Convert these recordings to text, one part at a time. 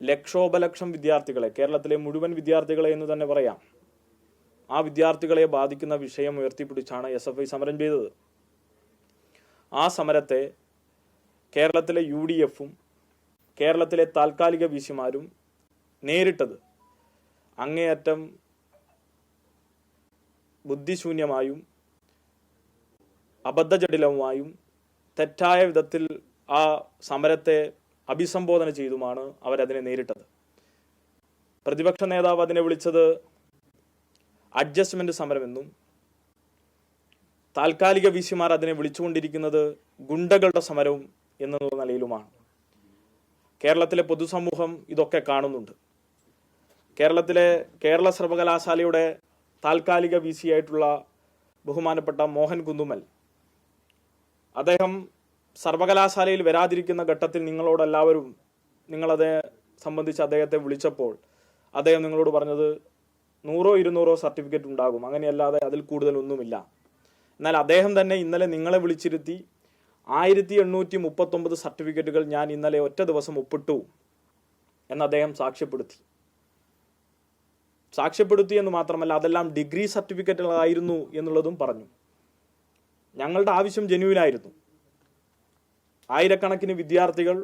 ലക്ഷോപലക്ഷം വിദ്യാർത്ഥികളെ, കേരളത്തിലെ മുഴുവൻ വിദ്യാർത്ഥികളെ എന്ന് തന്നെ പറയാം, ആ വിദ്യാർത്ഥികളെ ബാധിക്കുന്ന വിഷയം ഉയർത്തിപ്പിടിച്ചാണ് SFI സമരം ചെയ്തത്. ആ സമരത്തെ കേരളത്തിലെ UDF-ഉം കേരളത്തിലെ താൽക്കാലിക VC-മാരും നേരിട്ടത് അങ്ങേയറ്റം ബുദ്ധിശൂന്യമായും അബദ്ധജടിലവുമായും തെറ്റായ വിധത്തിൽ ആ സമരത്തെ അഭിസംബോധന ചെയ്തുമാണ് അവരതിനെ നേരിട്ടത്. പ്രതിപക്ഷ നേതാവ് അതിനെ വിളിച്ചത് അഡ്ജസ്റ്റ്മെന്റ് സമരമെന്നും താൽക്കാലിക VC-മാർ അതിനെ വിളിച്ചുകൊണ്ടിരിക്കുന്നത് ഗുണ്ടകളുടെ സമരവും എന്നുള്ള നിലയിലുമാണ്. കേരളത്തിലെ പൊതുസമൂഹം ഇതൊക്കെ കാണുന്നുണ്ട്. കേരള സർവകലാശാലയുടെ താൽക്കാലിക VC ആയിട്ടുള്ള ബഹുമാനപ്പെട്ട മോഹൻ കുന്നുമ്മൽ, അദ്ദേഹം സർവകലാശാലയിൽ വരാതിരിക്കുന്ന ഘട്ടത്തിൽ നിങ്ങളോടെല്ലാവരും നിങ്ങളതെ സംബന്ധിച്ച് അദ്ദേഹത്തെ വിളിച്ചപ്പോൾ അദ്ദേഹം നിങ്ങളോട് പറഞ്ഞത് 100 200 സർട്ടിഫിക്കറ്റ് ഉണ്ടാകും, അങ്ങനെയല്ലാതെ അതിൽ കൂടുതലൊന്നുമില്ല. എന്നാൽ അദ്ദേഹം തന്നെ ഇന്നലെ നിങ്ങളെ വിളിച്ചിരുത്തി 1839 സർട്ടിഫിക്കറ്റുകൾ ഞാൻ ഇന്നലെ ഒറ്റ ദിവസം ഒപ്പിട്ടു എന്ന് അദ്ദേഹം സാക്ഷ്യപ്പെടുത്തി എന്ന് മാത്രമല്ല, അതെല്ലാം ഡിഗ്രി സർട്ടിഫിക്കറ്റുകളായിരുന്നു എന്നുള്ളതും പറഞ്ഞു. ഞങ്ങളുടെ ആവശ്യം ജെന്യുവിനായിരുന്നു. ആയിരക്കണക്കിന് വിദ്യാർത്ഥികൾ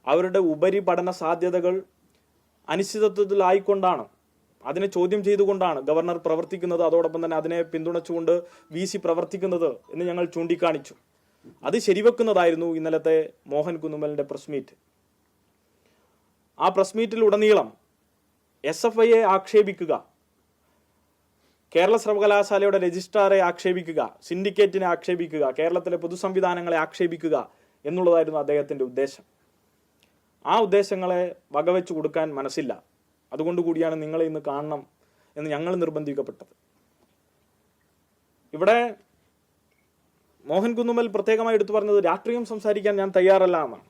അവരുടെ ഉപരിപഠന സാധ്യതകൾ അനിശ്ചിതത്വത്തിലായിക്കൊണ്ടാണ്, അതിനെ ചോദ്യം ചെയ്തുകൊണ്ടാണ് ഗവർണർ പ്രവർത്തിക്കുന്നത്, അതോടൊപ്പം തന്നെ അതിനെ പിന്തുണച്ചുകൊണ്ട് VC പ്രവർത്തിക്കുന്നത് എന്ന് ഞങ്ങൾ ചൂണ്ടിക്കാണിച്ചു. അത് ശരിവെക്കുന്നതായിരുന്നു ഇന്നലത്തെ മോഹൻ കുന്നുമ്മലിന്റെ പ്രസ് മീറ്റ്. ആ പ്രസ് മീറ്റിൽ ഉടനീളം SFIയെ ആക്ഷേപിക്കുക, കേരള സർവകലാശാലയുടെ രജിസ്ട്രാറെ ആക്ഷേപിക്കുക, സിൻഡിക്കേറ്റിനെ ആക്ഷേപിക്കുക, കേരളത്തിലെ പൊതുസംവിധാനങ്ങളെ ആക്ഷേപിക്കുക എന്നുള്ളതായിരുന്നു അദ്ദേഹത്തിന്റെ ഉദ്ദേശം. ആ ഉദ്ദേശങ്ങളെ വകവെച്ചു കൊടുക്കാൻ മനസ്സില്ല. അതുകൊണ്ടുകൂടിയാണ് നിങ്ങളെ ഇന്ന് കാണണം എന്ന് ഞങ്ങൾ നിർബന്ധിക്കപ്പെട്ടത്. ഇവിടെ മോഹൻ കുന്നുമ്മൽ പ്രത്യേകമായി എടുത്തു പറഞ്ഞത് രാഷ്ട്രീയം സംസാരിക്കാൻ ഞാൻ തയ്യാറല്ല എന്നാണ്.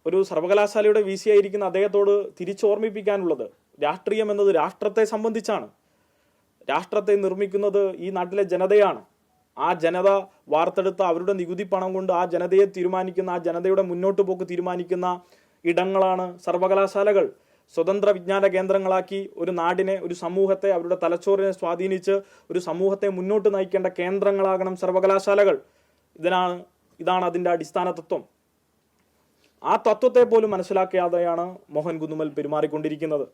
ഒരു സർവകലാശാലയുടെ VC ആയിരിക്കുന്ന അദ്ദേഹത്തോട് തിരിച്ചോർമ്മിപ്പിക്കാനുള്ളത്, രാഷ്ട്രീയം എന്നത് രാഷ്ട്രത്തെ സംബന്ധിച്ചാണ്. രാഷ്ട്രത്തെ നിർമ്മിക്കുന്നത് ഈ നാട്ടിലെ ജനതയാണ്. ആ ജനത വാർത്തെടുത്ത അവരുടെ നികുതി പണം കൊണ്ട് ആ ജനതയെ തീരുമാനിക്കുന്ന, ആ ജനതയുടെ മുന്നോട്ട് പോക്ക് തീരുമാനിക്കുന്ന ഇടങ്ങളാണ് സർവകലാശാലകൾ. സ്വതന്ത്ര വിജ്ഞാന കേന്ദ്രങ്ങളാക്കി ഒരു നാടിനെ, ഒരു സമൂഹത്തെ, അവരുടെ തലച്ചോറിനെ സ്വാധീനിച്ച് ഒരു സമൂഹത്തെ മുന്നോട്ട് നയിക്കേണ്ട കേന്ദ്രങ്ങളാകണം സർവകലാശാലകൾ. ഇതാണ് അതിൻ്റെ അടിസ്ഥാന തത്വം. ആ തത്വത്തെ പോലും മനസ്സിലാക്കാതെയാണ് മോഹൻ കുന്നുമ്മൽ പെരുമാറിക്കൊണ്ടിരിക്കുന്നത്.